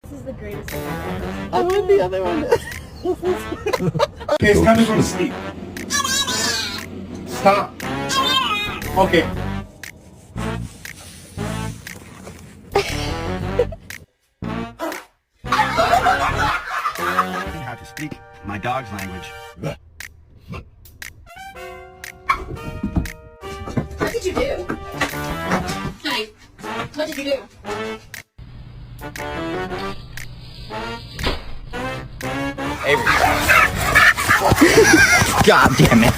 This is the greatest thing I've ever seen. I want the other one. Okay, it's time to go to sleep. Stop. Okay. How to speak my dog's language. What did you do? Hi. What did you do? God damn it.